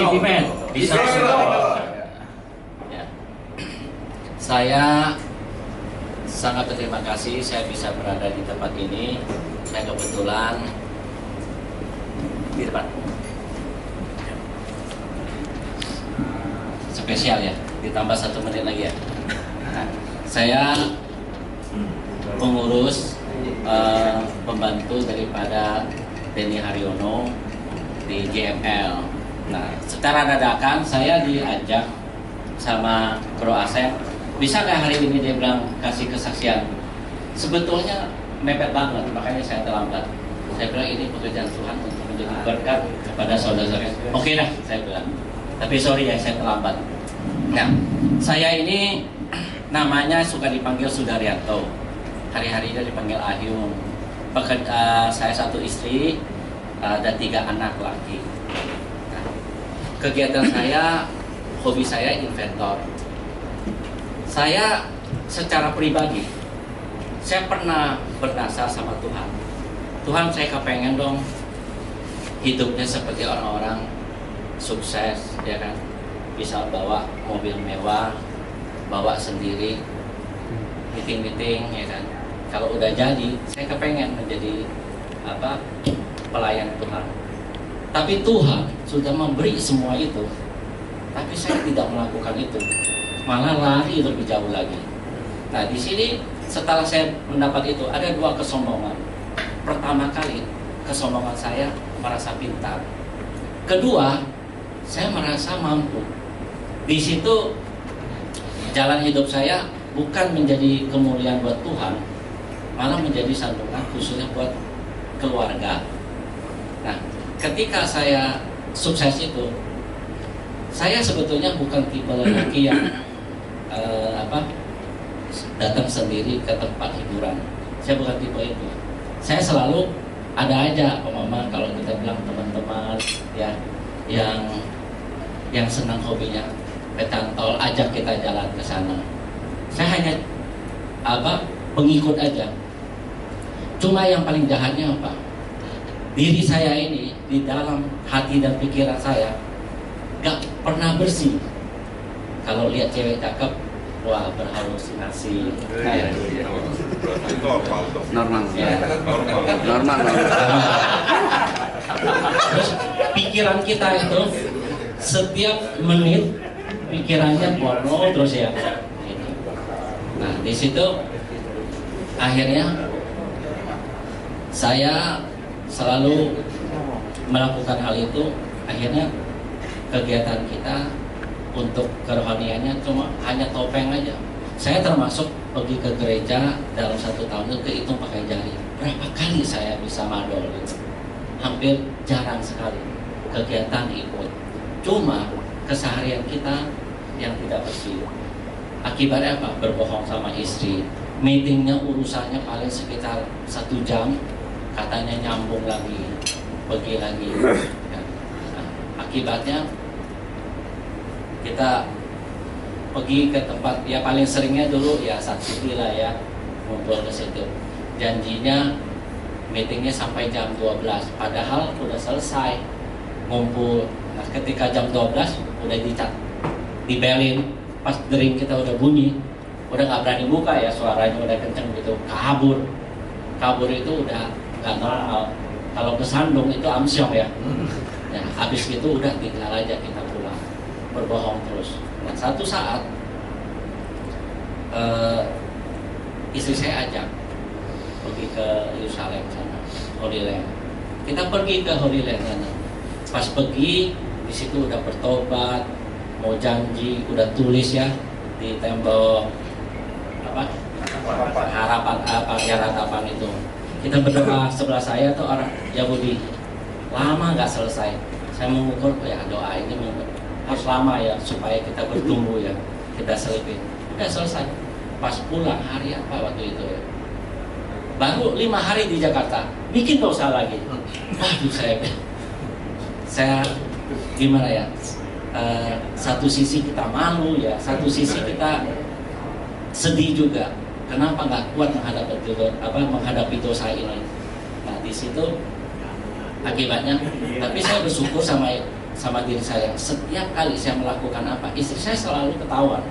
sentimen. Bisa. Ya. Saya sangat berterima kasih saya bisa berada di tempat ini. Saya kebetulan di depan. Spesial ya, ditambah 1 menit lagi ya. Nah, saya pengurus pembantu daripada Denny Haryono di JML. Nah, secara dadakan saya diajak sama Bro Asep, bisa nggak hari ini, dia bilang kasih kesaksian. Sebetulnya mepet banget, makanya saya terlambat. Saya bilang ini pekerjaan Tuhan untuk menjadi berkat kepada saudara-saudara. Oke dah, saya bilang. Tapi sorry ya, saya terlambat. Nah, saya ini namanya suka dipanggil Sudaryanto. Hari-hari dia dipanggil Ahyum. Saya 1 istri dan 3 anak laki. Nah, kegiatan saya, hobi saya inventor. Saya secara pribadi, saya pernah bernasar sama Tuhan. Tuhan, saya kepengen dong hidupnya seperti orang-orang sukses, ya kan? Bisa bawa mobil mewah, bawa sendiri, meeting-meeting, ya kan? Kalau udah jadi, saya kepengen menjadi pelayan Tuhan. Tapi Tuhan sudah memberi semua itu, tapi saya tidak melakukan itu, malah lari lebih jauh lagi. Nah, di sini setelah saya mendapat itu, ada 2 kesombongan. Pertama kali, kesombongan saya merasa pintar. Kedua, saya merasa mampu. Di situ jalan hidup saya bukan menjadi kemuliaan buat Tuhan, malah menjadi sandungan khususnya buat keluarga. Nah, ketika saya sukses itu, saya sebetulnya bukan tipe lelaki yang datang sendiri ke tempat hiburan. Saya bukan tipe itu. Saya selalu ada aja, mama, kalau kita bilang teman-teman ya yang senang hobinya petantol, ajak kita jalan ke sana. Saya hanya pengikut aja. Cuma yang paling jahatnya apa? Diri saya ini di dalam hati dan pikiran saya gak pernah bersih. Kalau lihat cewek cakep, wah, berhalusinasi. Normal. Ya. Normal. Terus pikiran kita itu setiap menit pikirannya porno terus ya. Nah, di situ akhirnya saya selalu melakukan hal itu. Akhirnya kegiatan kita untuk kerohaniannya cuma hanya topeng aja. Saya termasuk pergi ke gereja dalam 1 tahun itu kehitung pakai jari. Berapa kali saya bisa madol gitu. Hampir jarang sekali kegiatan ikut. Cuma keseharian kita yang tidak bersih. Akibatnya apa? Berbohong sama istri. Meetingnya urusannya paling sekitar 1 jam. Katanya nyambung lagi, pergi lagi. Nah, akibatnya kita pergi ke tempat ya paling seringnya dulu ya Saksi lah ya, ngumpul ke situ. Janjinya meetingnya sampai jam 12, padahal udah selesai ngumpul. Nah, ketika jam 12 udah dibelin, pas drink kita udah bunyi, udah nggak berani buka ya, suaranya udah kenceng gitu, kabur itu udah nggak normal. Kalau kesandung itu amsyong ya. Nah, habis itu udah tinggal aja kita pulang, berbohong terus. Nah, satu saat istri saya ajak pergi ke Yerusalem sana, Holy Land. Kita pergi ke Holy Land sana. Pas pergi di situ udah bertobat, mau janji, udah tulis ya di tembok harapan itu. Kita berdoa, sebelah saya tuh orang Yahudi, lama nggak selesai. Saya mengukur ya doa ini harus lama ya supaya kita bertumbuh ya, kita selipin. Udah selesai. Pas pulang hari apa waktu itu ya, baru 5 hari di Jakarta, bikin dosa lagi. Waduh, saya gimana ya? Satu sisi kita malu ya, satu sisi kita sedih juga. Kenapa nggak kuat menghadapi dosa ini? Nah, di situ akibatnya. Tapi saya bersyukur sama sama diri saya, setiap kali saya melakukan apa, istri saya selalu ketahuan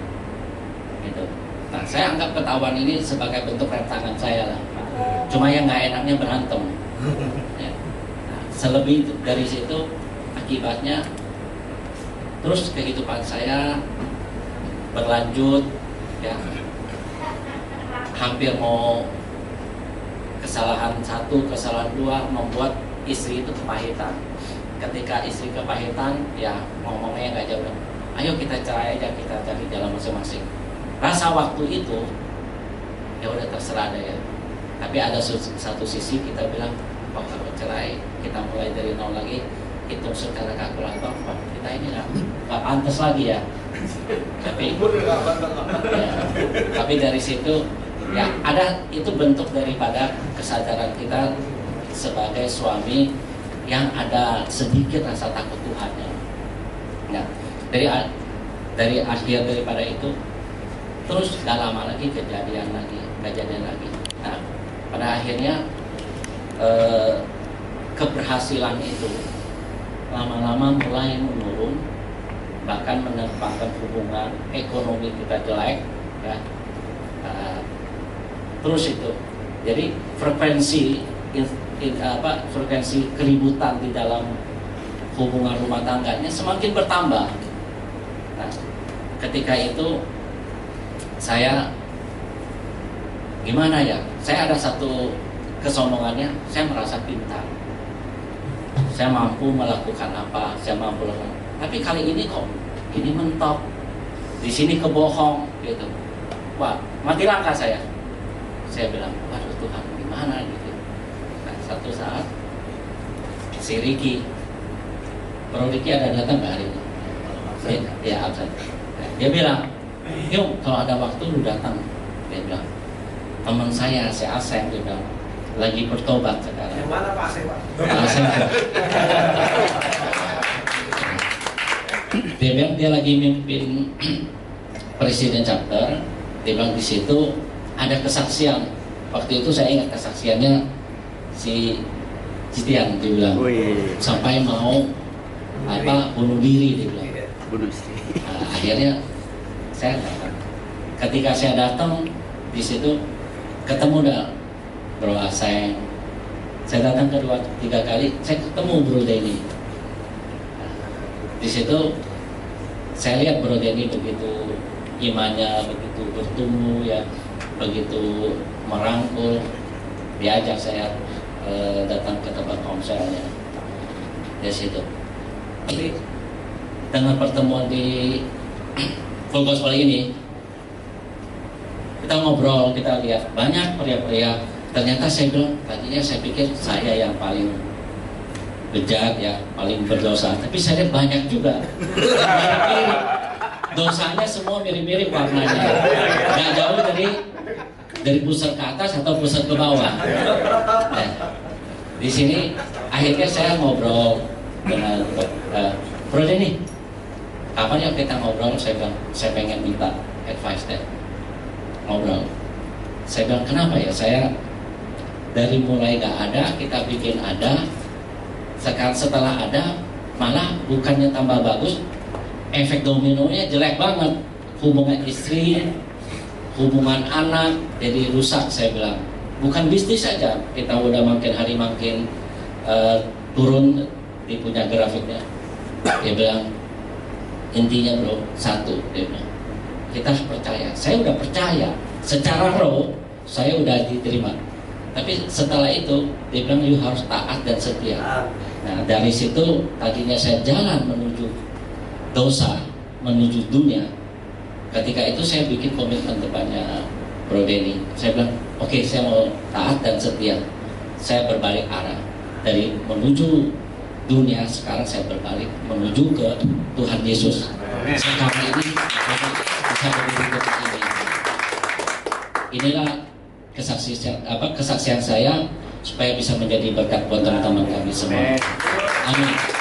gitu. Nah, saya anggap ketahuan ini sebagai bentuk rem tangan saya lah. Cuma yang nggak enaknya berantem ya. Nah, selebih dari situ akibatnya terus kehidupan saya berlanjut ya, hampir mau kesalahan satu, kesalahan dua membuat istri itu kepahitan. Ketika istri kepahitan, ya ngomongnya nggak jauh, ayo kita cerai aja, kita cari jalan masing-masing. Rasa waktu itu ya udah terserah deh ya. Tapi ada satu sisi kita bilang, oh kalau cerai kita mulai dari nol lagi, hitung secara kalkulator, kita ini nggak pantas lagi ya. Tapi dari situ ya ada itu bentuk daripada kesadaran kita sebagai suami yang ada sedikit rasa takut Tuhan ya. Nah, dari akhir daripada itu terus gak lama lagi kejadian lagi. Nah, pada akhirnya keberhasilan itu lama-lama mulai menurun, bahkan menempatkan hubungan ekonomi kita jelek ya. Terus itu jadi frekuensi keributan di dalam hubungan rumah tangganya semakin bertambah. Nah, ketika itu saya gimana ya, saya ada satu kesombongannya, saya merasa pintar, saya mampu melakukan apa, saya mampu lakukan. Tapi kali ini kok ini mentok, di sini kebohong gitu. Wah, mati langkah saya. Saya bilang, waduh Tuhan, gimana gitu. Nah, satu saat si Ricky, Bro Ricky ada datang ke hari ini? Ya, absen. Dia bilang, yuk kalau ada waktu lu datang. Dia bilang, teman saya si Asep, dia bilang, lagi bertobat sekarang. Yang mana Pak Asep, Pak? Asep. Dia bilang dia lagi mimpin presiden chapter. Dia bilang di situ ada kesaksian. Waktu itu saya ingat kesaksiannya si Citian, dia bilang sampai mau bunuh diri, dia bilang. Bunuh istri. Nah, akhirnya saya datang. Ketika saya datang di situ ketemu dah Bro Aseng. Saya datang kedua tiga kali, saya ketemu Bro Denny. Di situ saya lihat Bro Denny begitu imannya begitu bertumbuh ya, begitu merangkul, diajak saya datang ke tempat konselnya di situ. Tapi dengan pertemuan di Full Gospel ini, kita ngobrol, kita lihat banyak pria-pria. Ternyata saya bilang, tadinya saya pikir saya yang paling bejat ya, paling berdosa. Tapi saya lihat banyak juga mirip-mirip. Dosanya semua mirip-mirip warnanya. Gak jauh dari pusat ke atas atau pusat ke bawah. Nah, di sini akhirnya saya ngobrol dengan Bro Denny. Kapan ya kita ngobrol? Saya bilang, saya pengen minta advice deh. Ngobrol. Saya bilang, kenapa ya saya dari mulai gak ada kita bikin ada, sekarang setelah ada malah bukannya tambah bagus, efek dominonya jelek banget. Hubungan istri, hubungan anak jadi rusak. Saya bilang, bukan bisnis saja, kita udah makin hari makin turun di punya grafiknya. Dia bilang, intinya bro, satu, dia bilang, kita harus percaya. Saya udah percaya secara roh, saya udah diterima. Tapi setelah itu dia bilang, you harus taat dan setia. Nah, dari situ tadinya saya jalan menuju dosa, menuju dunia. Ketika itu saya bikin komitmen depannya Bro Denny. Saya bilang, oke, saya mau taat dan setia. Saya berbalik arah dari menuju dunia, sekarang saya berbalik menuju ke Tuhan Yesus. Sekarang ini bisa berdiri ke ini. Inilah kesaksian saya supaya bisa menjadi berkat buat teman-teman kami semua. Amin.